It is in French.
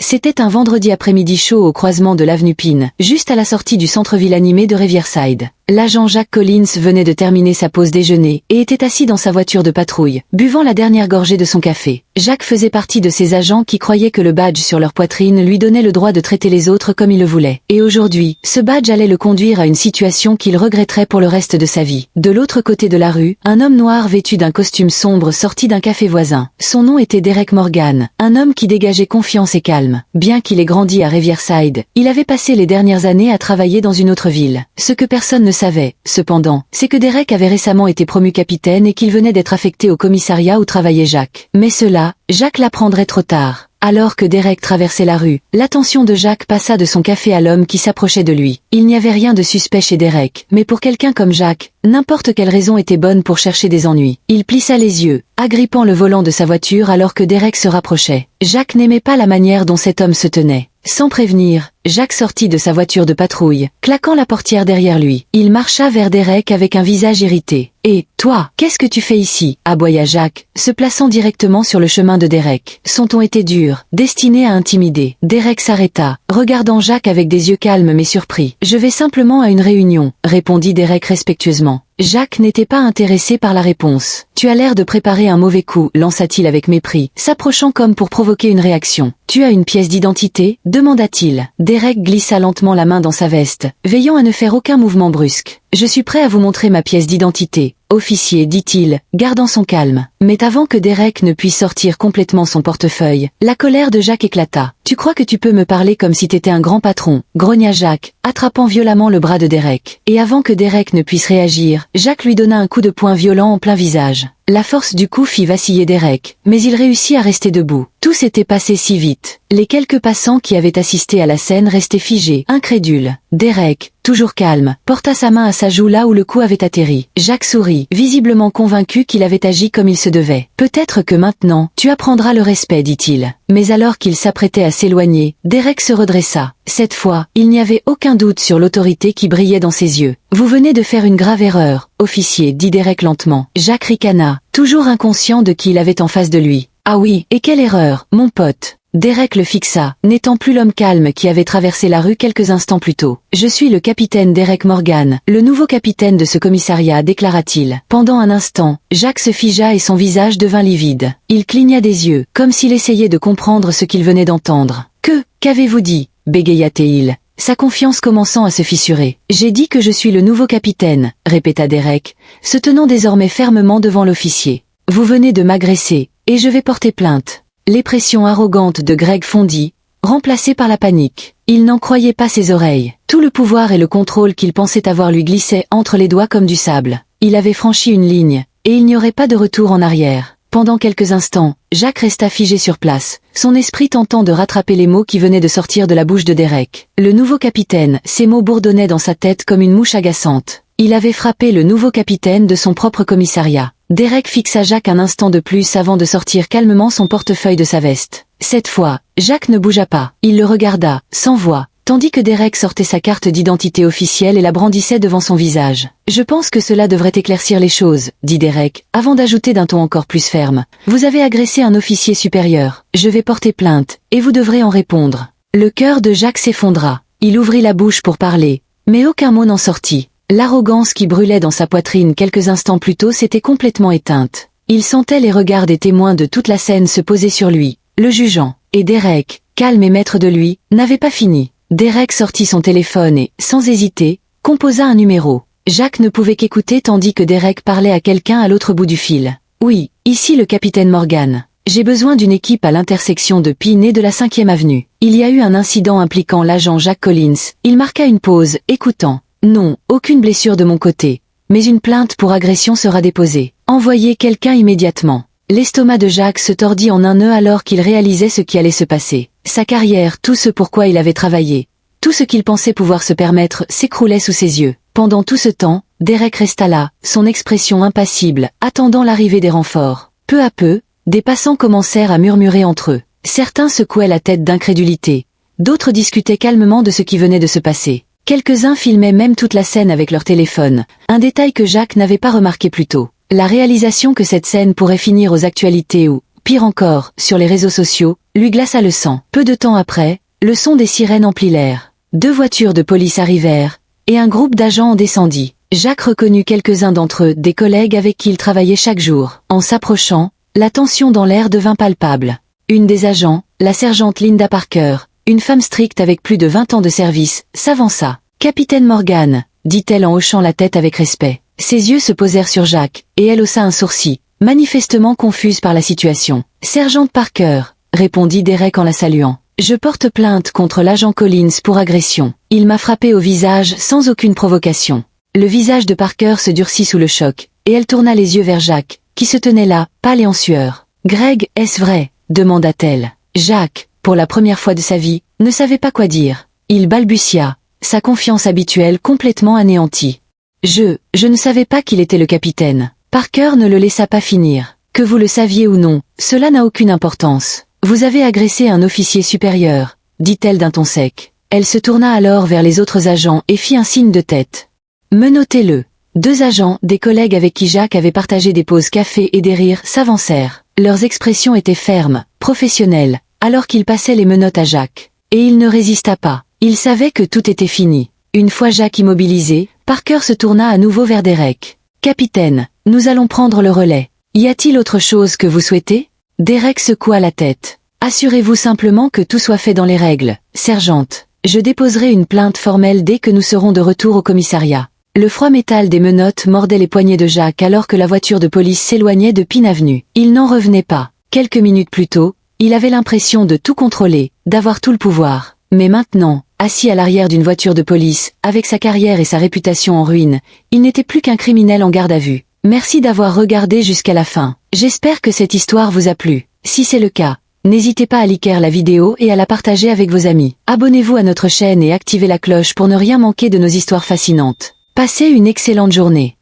C'était un vendredi après-midi chaud au croisement de l'avenue Pine, juste à la sortie du centre-ville animé de Riverside. L'agent Jack Collins venait de terminer sa pause déjeuner et était assis dans sa voiture de patrouille, buvant la dernière gorgée de son café. Jack faisait partie de ces agents qui croyaient que le badge sur leur poitrine lui donnait le droit de traiter les autres comme il le voulait. Et aujourd'hui, ce badge allait le conduire à une situation qu'il regretterait pour le reste de sa vie. De l'autre côté de la rue, un homme noir vêtu d'un costume sombre sortit d'un café voisin. Son nom était Derek Morgan, un homme qui dégageait confiance et calme. Bien qu'il ait grandi à Riverside, il avait passé les dernières années à travailler dans une autre ville. Ce que personne ne savait, cependant, c'est que Derek avait récemment été promu capitaine et qu'il venait d'être affecté au commissariat où travaillait Jack. Mais cela, Jack l'apprendrait trop tard. Alors que Derek traversait la rue, l'attention de Jack passa de son café à l'homme qui s'approchait de lui. Il n'y avait rien de suspect chez Derek, mais pour quelqu'un comme Jack, n'importe quelle raison était bonne pour chercher des ennuis. Il plissa les yeux, agrippant le volant de sa voiture alors que Derek se rapprochait. Jack n'aimait pas la manière dont cet homme se tenait. Sans prévenir, Jack sortit de sa voiture de patrouille, claquant la portière derrière lui. Il marcha vers Derek avec un visage irrité. « Et, toi, qu'est-ce que tu fais ici ?» aboya Jack, se plaçant directement sur le chemin de Derek. Son ton était dur, destiné à intimider. Derek s'arrêta, regardant Jack avec des yeux calmes mais surpris. « Je vais simplement à une réunion, » répondit Derek respectueusement. Jack n'était pas intéressé par la réponse. « Tu as l'air de préparer un mauvais coup, » lança-t-il avec mépris, s'approchant comme pour provoquer une réaction. « Tu as une pièce d'identité ?» demanda-t-il. Derek glissa lentement la main dans sa veste, veillant à ne faire aucun mouvement brusque. « Je suis prêt à vous montrer ma pièce d'identité. » Officier, dit-il, gardant son calme. Mais avant que Derek ne puisse sortir complètement son portefeuille, la colère de Jack éclata. « Tu crois que tu peux me parler comme si t'étais un grand patron ?» grogna Jack, attrapant violemment le bras de Derek. Et avant que Derek ne puisse réagir, Jack lui donna un coup de poing violent en plein visage. La force du coup fit vaciller Derek, mais il réussit à rester debout. Tout s'était passé si vite. Les quelques passants qui avaient assisté à la scène restaient figés, incrédules. Derek, toujours calme, porta sa main à sa joue là où le coup avait atterri. Jack sourit, visiblement convaincu qu'il avait agi comme il se devait. « Peut-être que maintenant, tu apprendras le respect, » dit-il. Mais alors qu'il s'apprêtait à s'éloigner, Derek se redressa. Cette fois, il n'y avait aucun doute sur l'autorité qui brillait dans ses yeux. « Vous venez de faire une grave erreur, officier, » dit Derek lentement. Jack ricana, toujours inconscient de qui il avait en face de lui. « Ah oui, et quelle erreur, mon pote ?» Derek le fixa, n'étant plus l'homme calme qui avait traversé la rue quelques instants plus tôt. « Je suis le capitaine Derek Morgan, le nouveau capitaine de ce commissariat, » déclara-t-il. Pendant un instant, Jack se figea et son visage devint livide. Il cligna des yeux, comme s'il essayait de comprendre ce qu'il venait d'entendre. « Qu'avez-vous dit ?» bégaya-t-il, sa confiance commençant à se fissurer. « J'ai dit que je suis le nouveau capitaine, » répéta Derek, se tenant désormais fermement devant l'officier. « Vous venez de m'agresser, et je vais porter plainte. » L'expression arrogante de Greg fondit, remplacée par la panique. Il n'en croyait pas ses oreilles. Tout le pouvoir et le contrôle qu'il pensait avoir lui glissaient entre les doigts comme du sable. Il avait franchi une ligne, et il n'y aurait pas de retour en arrière. Pendant quelques instants, Jack resta figé sur place, son esprit tentant de rattraper les mots qui venaient de sortir de la bouche de Derek. Le nouveau capitaine, ces mots bourdonnaient dans sa tête comme une mouche agaçante. Il avait frappé le nouveau capitaine de son propre commissariat. Derek fixa Jack un instant de plus avant de sortir calmement son portefeuille de sa veste. Cette fois, Jack ne bougea pas. Il le regarda, sans voix, tandis que Derek sortait sa carte d'identité officielle et la brandissait devant son visage. « Je pense que cela devrait éclaircir les choses, » dit Derek, avant d'ajouter d'un ton encore plus ferme. « Vous avez agressé un officier supérieur. Je vais porter plainte, et vous devrez en répondre. » Le cœur de Jack s'effondra. Il ouvrit la bouche pour parler, mais aucun mot n'en sortit. L'arrogance qui brûlait dans sa poitrine quelques instants plus tôt s'était complètement éteinte. Il sentait les regards des témoins de toute la scène se poser sur lui, le jugeant. Et Derek, calme et maître de lui, n'avait pas fini. Derek sortit son téléphone et, sans hésiter, composa un numéro. Jack ne pouvait qu'écouter tandis que Derek parlait à quelqu'un à l'autre bout du fil. « Oui, ici le capitaine Morgan. J'ai besoin d'une équipe à l'intersection de Pine et de la 5e avenue. Il y a eu un incident impliquant l'agent Jack Collins. » Il marqua une pause, écoutant. « Non, aucune blessure de mon côté. Mais une plainte pour agression sera déposée. Envoyez quelqu'un immédiatement. » L'estomac de Jack se tordit en un nœud alors qu'il réalisait ce qui allait se passer. Sa carrière, tout ce pour quoi il avait travaillé, tout ce qu'il pensait pouvoir se permettre, s'écroulait sous ses yeux. Pendant tout ce temps, Derek resta là, son expression impassible, attendant l'arrivée des renforts. Peu à peu, des passants commencèrent à murmurer entre eux. Certains secouaient la tête d'incrédulité. D'autres discutaient calmement de ce qui venait de se passer. Quelques-uns filmaient même toute la scène avec leur téléphone, un détail que Jack n'avait pas remarqué plus tôt. La réalisation que cette scène pourrait finir aux actualités ou, pire encore, sur les réseaux sociaux, lui glaça le sang. Peu de temps après, le son des sirènes emplit l'air. 2 voitures de police arrivèrent, et un groupe d'agents en descendit. Jacques reconnut quelques-uns d'entre eux, des collègues avec qui il travaillait chaque jour. En s'approchant, la tension dans l'air devint palpable. Une des agents, la sergente Linda Parker, une femme stricte avec plus de 20 ans de service, s'avança. « Capitaine Morgan », dit-elle en hochant la tête avec respect. Ses yeux se posèrent sur Jacques, et elle haussa un sourcil, manifestement confuse par la situation. « Sergente Parker », répondit Derek en la saluant. « Je porte plainte contre l'agent Collins pour agression. Il m'a frappé au visage sans aucune provocation. » Le visage de Parker se durcit sous le choc, et elle tourna les yeux vers Jacques, qui se tenait là, pâle et en sueur. « Greg, est-ce vrai ?» demanda-t-elle. Jacques, pour la première fois de sa vie, ne savait pas quoi dire. Il balbutia, sa confiance habituelle complètement anéantie. Je ne savais pas qu'il était le capitaine. Parker ne le laissa pas finir. Que vous le saviez ou non, cela n'a aucune importance. Vous avez agressé un officier supérieur, dit-elle d'un ton sec. Elle se tourna alors vers les autres agents et fit un signe de tête. Menottez-le. 2 agents, des collègues avec qui Jacques avait partagé des pauses café et des rires, s'avancèrent. Leurs expressions étaient fermes, professionnelles, alors qu'ils passaient les menottes à Jacques. Et il ne résista pas. Il savait que tout était fini. Une fois Jacques immobilisé, Parker se tourna à nouveau vers Derek. « Capitaine, nous allons prendre le relais. Y a-t-il autre chose que vous souhaitez ?» Derek secoua la tête. « Assurez-vous simplement que tout soit fait dans les règles, sergente. Je déposerai une plainte formelle dès que nous serons de retour au commissariat. » Le froid métal des menottes mordait les poignets de Jacques alors que la voiture de police s'éloignait de Pine Avenue. Il n'en revenait pas. Quelques minutes plus tôt, il avait l'impression de tout contrôler, d'avoir tout le pouvoir. Mais maintenant, assis à l'arrière d'une voiture de police, avec sa carrière et sa réputation en ruine, il n'était plus qu'un criminel en garde à vue. Merci d'avoir regardé jusqu'à la fin. J'espère que cette histoire vous a plu. Si c'est le cas, n'hésitez pas à liker la vidéo et à la partager avec vos amis. Abonnez-vous à notre chaîne et activez la cloche pour ne rien manquer de nos histoires fascinantes. Passez une excellente journée.